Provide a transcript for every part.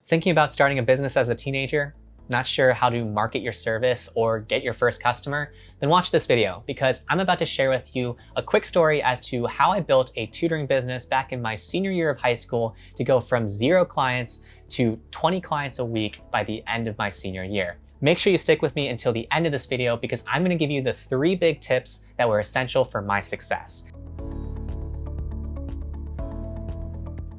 Thinking about starting a business as a teenager? Not sure how to market your service or get your first customer? Then watch this video because I'm about to share with you a quick story as to how I built a tutoring business back in my senior year of high school to go from 0 clients to 20 clients a week by the end of my senior year. Make sure you stick with me until the end of this video because I'm going to give you the 3 big tips that were essential for my success.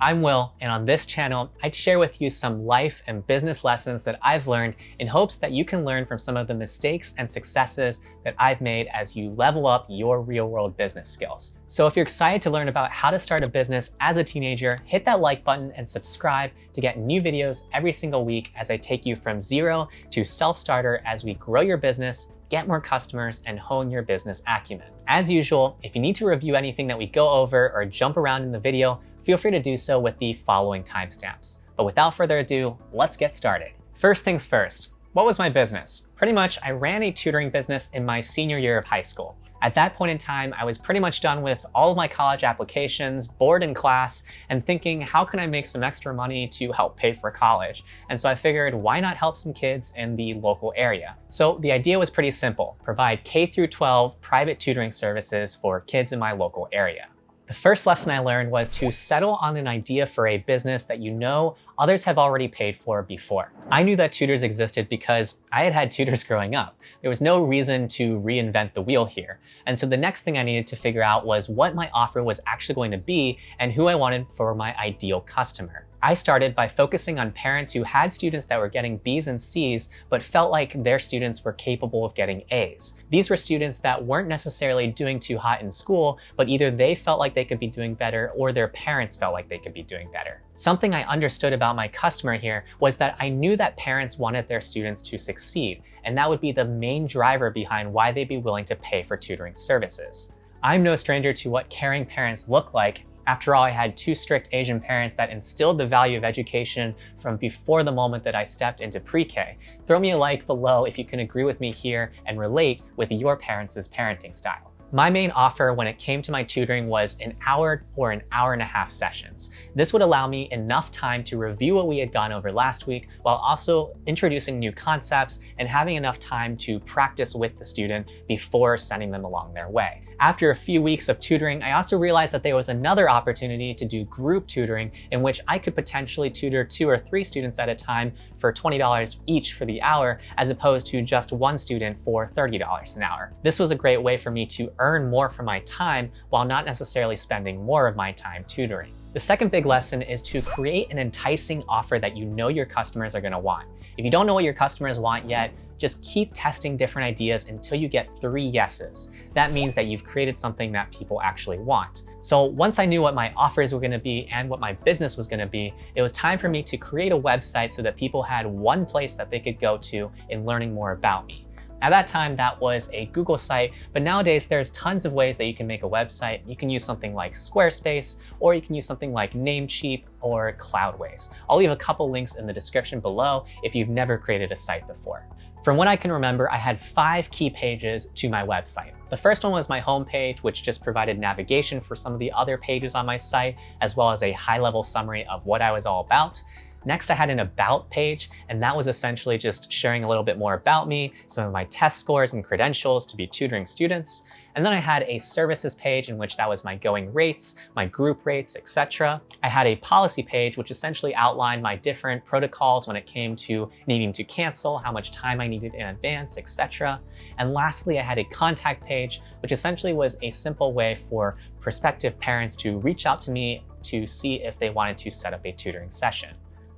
I'm Will, and on this channel, I'd share with you some life and business lessons that I've learned in hopes that you can learn from some of the mistakes and successes that I've made as you level up your real-world business skills. So if you're excited to learn about how to start a business as a teenager, hit that like button and subscribe to get new videos every single week as I take you from 0 to self-starter as we grow your business, get more customers, and hone your business acumen. As usual, if you need to review anything that we go over or jump around in the video, feel free to do so with the following timestamps. But without further ado, let's get started. First things first, what was my business? Pretty much, I ran a tutoring business in my senior year of high school. At that point in time, I was pretty much done with all of my college applications, bored in class, and thinking, how can I make some extra money to help pay for college? And so I figured, why not help some kids in the local area? So the idea was pretty simple: provide K through 12 private tutoring services for kids in my local area. The first lesson I learned was to settle on an idea for a business that you know others have already paid for before. I knew that tutors existed because I had had tutors growing up. There was no reason to reinvent the wheel here. And so the next thing I needed to figure out was what my offer was actually going to be and who I wanted for my ideal customer. I started by focusing on parents who had students that were getting B's and C's, but felt like their students were capable of getting A's. These were students that weren't necessarily doing too hot in school, but either they felt like they could be doing better or their parents felt like they could be doing better. Something I understood about my customer here was that I knew that parents wanted their students to succeed, and that would be the main driver behind why they'd be willing to pay for tutoring services. I'm no stranger to what caring parents look like. After all, I had 2 strict Asian parents that instilled the value of education from before the moment that I stepped into pre-K. Throw me a like below if you can agree with me here and relate with your parents' parenting style. My main offer when it came to my tutoring was an hour or an hour and a half sessions. This would allow me enough time to review what we had gone over last week while also introducing new concepts and having enough time to practice with the student before sending them along their way. After a few weeks of tutoring, I also realized that there was another opportunity to do group tutoring in which I could potentially tutor 2 or 3 students at a time for $20 each for the hour, as opposed to just 1 student for $30 an hour. This was a great way for me to earn more for my time while not necessarily spending more of my time tutoring. The second big lesson is to create an enticing offer that you know your customers are going to want. If you don't know what your customers want yet, just keep testing different ideas until you get 3 yeses. That means that you've created something that people actually want. So once I knew what my offers were going to be and what my business was going to be, it was time for me to create a website so that people had one place that they could go to in learning more about me. At that time, that was a Google site, but nowadays there's tons of ways that you can make a website. You can use something like Squarespace, or you can use something like Namecheap or Cloudways. I'll leave a couple links in the description below if you've never created a site before. From what I can remember, I had 5 key pages to my website. The first one was my homepage, which just provided navigation for some of the other pages on my site, as well as a high-level summary of what I was all about. Next, I had an about page, and that was essentially just sharing a little bit more about me, some of my test scores and credentials to be tutoring students. And then I had a services page in which that was my going rates, my group rates, etc. I had a policy page, which essentially outlined my different protocols when it came to needing to cancel, how much time I needed in advance, etc. And lastly, I had a contact page, which essentially was a simple way for prospective parents to reach out to me to see if they wanted to set up a tutoring session.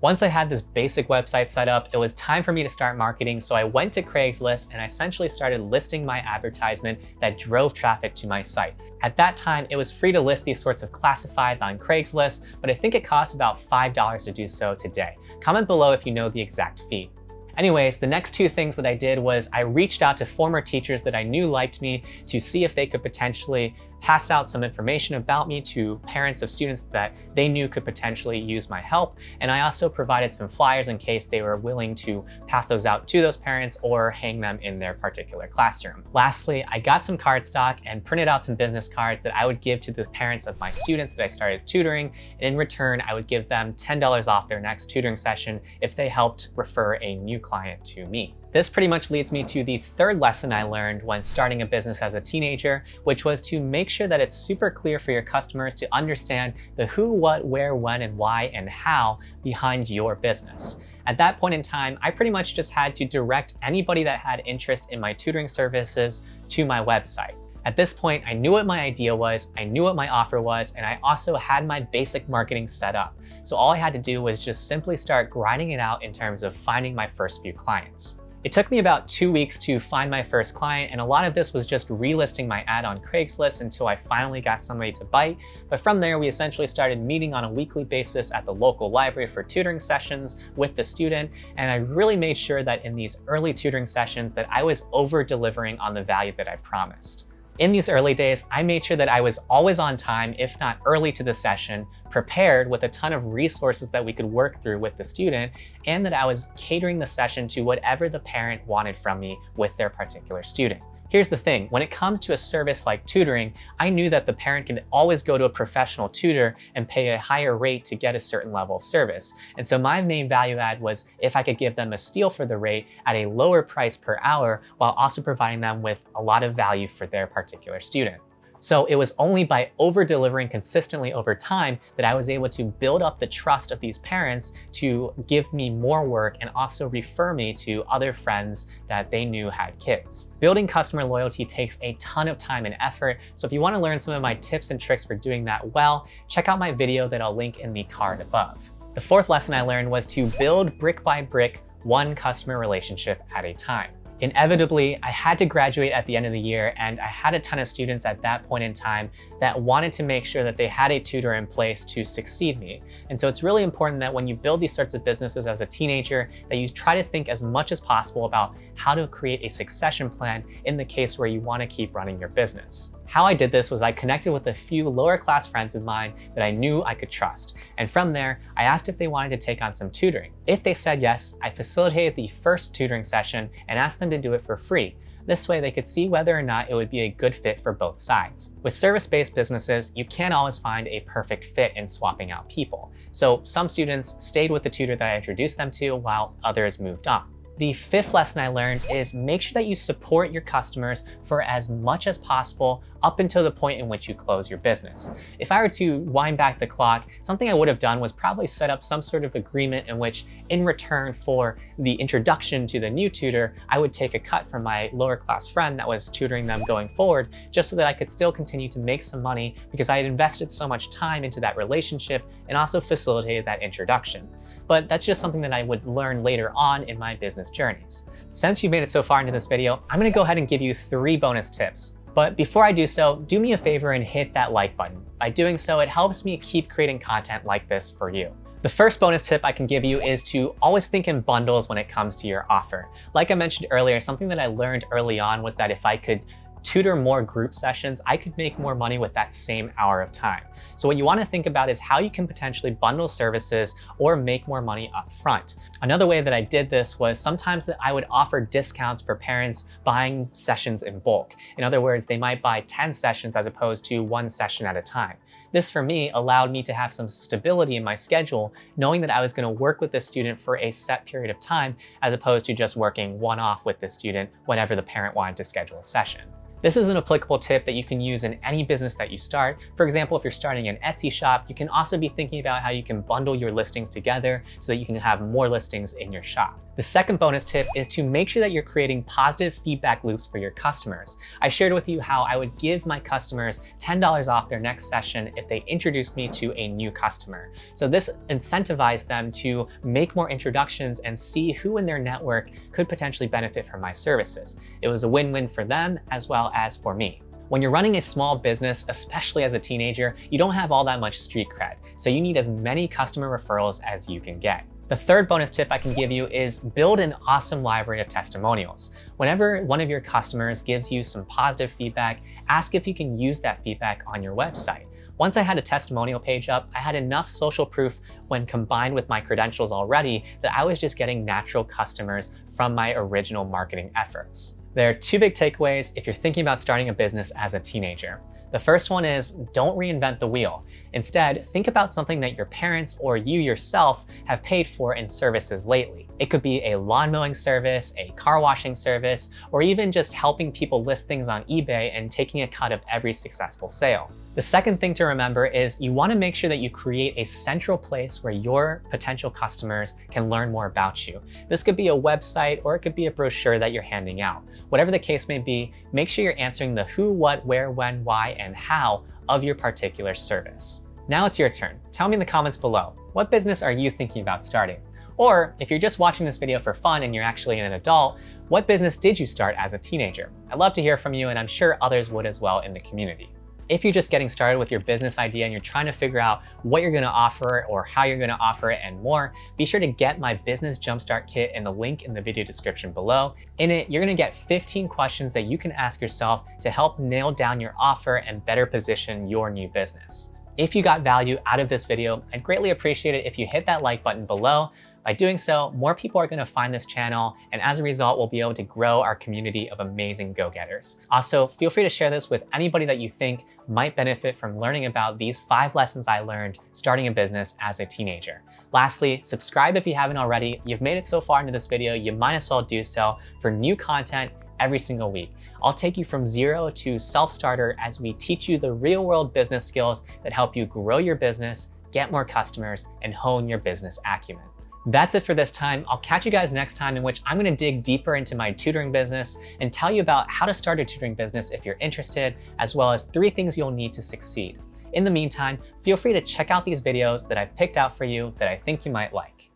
Once I had this basic website set up, it was time for me to start marketing, so I went to Craigslist and I essentially started listing my advertisement that drove traffic to my site. At that time, it was free to list these sorts of classifieds on Craigslist, but I think it costs about $5 to do so today. Comment below if you know the exact fee. Anyways, the next 2 things that I did was I reached out to former teachers that I knew liked me to see if they could potentially pass out some information about me to parents of students that they knew could potentially use my help. And I also provided some flyers in case they were willing to pass those out to those parents or hang them in their particular classroom. Lastly, I got some cardstock and printed out some business cards that I would give to the parents of my students that I started tutoring. And in return, I would give them $10 off their next tutoring session if they helped refer a new client to me. This pretty much leads me to the third lesson I learned when starting a business as a teenager, which was to make sure that it's super clear for your customers to understand the who, what, where, when, and why, and how behind your business. At that point in time, I pretty much just had to direct anybody that had interest in my tutoring services to my website. At this point, I knew what my idea was, I knew what my offer was, and I also had my basic marketing set up. So all I had to do was just simply start grinding it out in terms of finding my first few clients. It took me about 2 weeks to find my first client, and a lot of this was just relisting my ad on Craigslist until I finally got somebody to bite. But from there, we essentially started meeting on a weekly basis at the local library for tutoring sessions with the student, and I really made sure that in these early tutoring sessions that I was over-delivering on the value that I promised. In these early days, I made sure that I was always on time, if not early to the session, prepared with a ton of resources that we could work through with the student, and that I was catering the session to whatever the parent wanted from me with their particular student. Here's the thing, when it comes to a service like tutoring, I knew that the parent could always go to a professional tutor and pay a higher rate to get a certain level of service. And so my main value add was if I could give them a steal for the rate at a lower price per hour, while also providing them with a lot of value for their particular student. So it was only by over-delivering consistently over time that I was able to build up the trust of these parents to give me more work and also refer me to other friends that they knew had kids. Building customer loyalty takes a ton of time and effort, so if you want to learn some of my tips and tricks for doing that well, check out my video that I'll link in the card above. The fourth lesson I learned was to build brick by brick, one customer relationship at a time. Inevitably, I had to graduate at the end of the year, and I had a ton of students at that point in time that wanted to make sure that they had a tutor in place to succeed me. And so it's really important that when you build these sorts of businesses as a teenager, that you try to think as much as possible about how to create a succession plan in the case where you want to keep running your business. How I did this was I connected with a few lower class friends of mine that I knew I could trust. And from there, I asked if they wanted to take on some tutoring. If they said yes, I facilitated the first tutoring session and asked them to do it for free. This way they could see whether or not it would be a good fit for both sides. With service-based businesses, you can't always find a perfect fit in swapping out people. So some students stayed with the tutor that I introduced them to while others moved on. The fifth lesson I learned is make sure that you support your customers for as much as possible up until the point in which you close your business. If I were to wind back the clock, something I would have done was probably set up some sort of agreement in which, in return for the introduction to the new tutor, I would take a cut from my lower class friend that was tutoring them going forward, just so that I could still continue to make some money because I had invested so much time into that relationship and also facilitated that introduction. But that's just something that I would learn later on in my business journeys. Since you've made it so far into this video, I'm gonna go ahead and give you 3 bonus tips. But before I do so, do me a favor and hit that like button. By doing so, it helps me keep creating content like this for you. The first bonus tip I can give you is to always think in bundles when it comes to your offer. Like I mentioned earlier, something that I learned early on was that if I could tutor more group sessions, I could make more money with that same hour of time. So what you want to think about is how you can potentially bundle services or make more money up front. Another way that I did this was sometimes that I would offer discounts for parents buying sessions in bulk. In other words, they might buy 10 sessions as opposed to 1 session at a time. This for me allowed me to have some stability in my schedule, knowing that I was going to work with this student for a set period of time, as opposed to just working one-off with this student whenever the parent wanted to schedule a session. This is an applicable tip that you can use in any business that you start. For example, if you're starting an Etsy shop, you can also be thinking about how you can bundle your listings together so that you can have more listings in your shop. The second bonus tip is to make sure that you're creating positive feedback loops for your customers. I shared with you how I would give my customers $10 off their next session if they introduced me to a new customer. So this incentivized them to make more introductions and see who in their network could potentially benefit from my services. It was a win-win for them as well as for me. When you're running a small business, especially as a teenager, you don't have all that much street cred, so you need as many customer referrals as you can get. The third bonus tip I can give you is build an awesome library of testimonials. Whenever one of your customers gives you some positive feedback, ask if you can use that feedback on your website. Once I had a testimonial page up, I had enough social proof when combined with my credentials already that I was just getting natural customers from my original marketing efforts. There are two big takeaways if you're thinking about starting a business as a teenager. The first one is don't reinvent the wheel. Instead, think about something that your parents or you yourself have paid for in services lately. It could be a lawn mowing service, a car washing service, or even just helping people list things on eBay and taking a cut of every successful sale. The second thing to remember is you want to make sure that you create a central place where your potential customers can learn more about you. This could be a website or it could be a brochure that you're handing out. Whatever the case may be, make sure you're answering the who, what, where, when, why, and how of your particular service. Now it's your turn. Tell me in the comments below, what business are you thinking about starting? Or if you're just watching this video for fun and you're actually an adult, what business did you start as a teenager? I'd love to hear from you, and I'm sure others would as well in the community. If you're just getting started with your business idea and you're trying to figure out what you're going to offer or how you're going to offer it and more, be sure to get my Business Jumpstart Kit in the link in the video description below. In it, you're going to get 15 questions that you can ask yourself to help nail down your offer and better position your new business. If you got value out of this video, I'd greatly appreciate it if you hit that like button below. By doing so, more people are going to find this channel, and as a result, we'll be able to grow our community of amazing go-getters. Also, feel free to share this with anybody that you think might benefit from learning about these 5 lessons I learned starting a business as a teenager. Lastly, subscribe if you haven't already. You've made it so far into this video, you might as well do so for new content every single week. I'll take you from zero to self-starter as we teach you the real-world business skills that help you grow your business, get more customers, and hone your business acumen. That's it for this time. I'll catch you guys next time, in which I'm going to dig deeper into my tutoring business and tell you about how to start a tutoring business if you're interested, as well as 3 things you'll need to succeed. In the meantime, feel free to check out these videos that I've picked out for you that I think you might like.